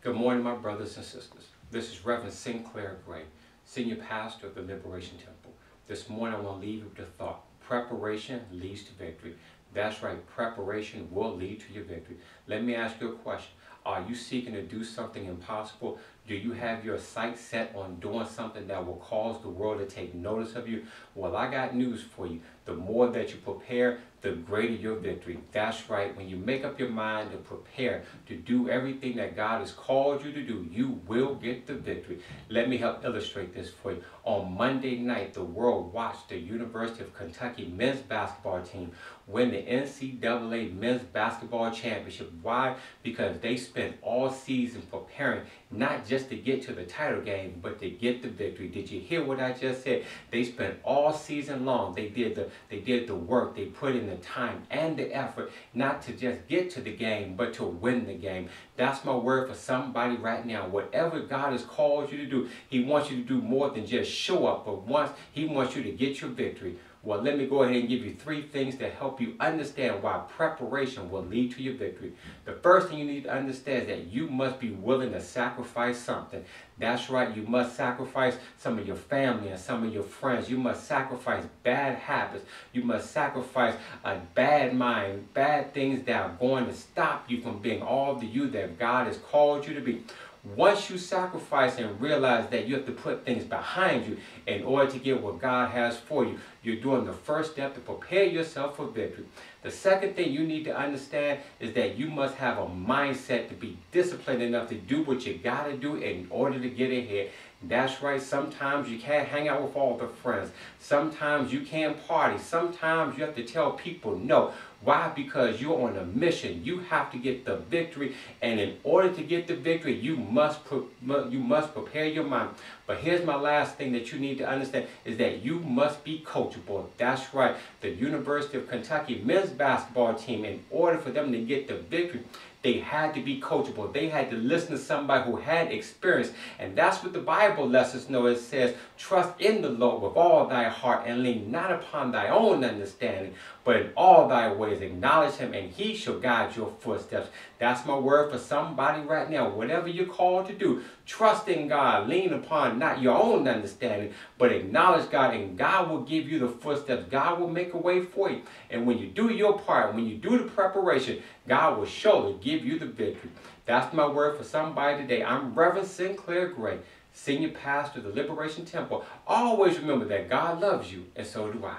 Good morning, my brothers and sisters. This is Reverend Sinclair Gray, Senior Pastor of the Liberation Temple. This morning I want to leave you with the thought, preparation leads to victory. That's right, preparation will lead to your victory. Let me ask you a question. Are you seeking to do something impossible? Do you have your sights set on doing something that will cause the world to take notice of you? Well, I got news for you. The more that you prepare, the greater your victory. That's right. When you make up your mind to prepare to do everything that God has called you to do, you will get the victory. Let me help illustrate this for you. On Monday night, the world watched the University of Kentucky men's basketball team win the NCAA men's basketball championship. Why? Because they spent all season preparing not just to get to the title game, but to get the victory. Did you hear what I just said? They spent all season long. They did the work. They put in the time and the effort, not to just get to the game, but to win the game. That's my word for somebody right now. Whatever God has called you to do, He wants you to do more than just show up, but He wants you to get your victory. Well, let me go ahead and give you 3 things to help you understand why preparation will lead to your victory. The first thing you need to understand is that you must be willing to sacrifice something. That's right, you must sacrifice some of your family and some of your friends. You must sacrifice bad habits. You must sacrifice a bad mind, bad things that are going to stop you from being all the you that God has called you to be. Once you sacrifice and realize that you have to put things behind you in order to get what God has for you, you're doing the first step to prepare yourself for victory. The second thing you need to understand is that you must have a mindset to be disciplined enough to do what you got to do in order to get ahead. That's right, sometimes you can't hang out with all the friends. Sometimes you can't party. Sometimes you have to tell people no. Why? Because you're on a mission. You have to get the victory, and in order to get the victory, you must prepare your mind. But here's my last thing that you need to understand is that you must be coachable. That's right. The University of Kentucky men's basketball team, in order for them to get the victory, they had to be coachable. They had to listen to somebody who had experience. And that's what the Bible lets us know. It says, trust in the Lord with all thy heart and lean not upon thy own understanding, but in all thy ways acknowledge Him, and He shall guide your footsteps. That's my word for somebody right now. Whatever you're called to do, trust in God. Lean upon not your own understanding, but acknowledge God, and God will give you the footsteps. God will make a way for you. And when you do your part, when you do the preparation, God will surely give you the victory. That's my word for somebody today. I'm Reverend Sinclair Gray, Senior Pastor of the Liberation Temple. Always remember that God loves you, and so do I.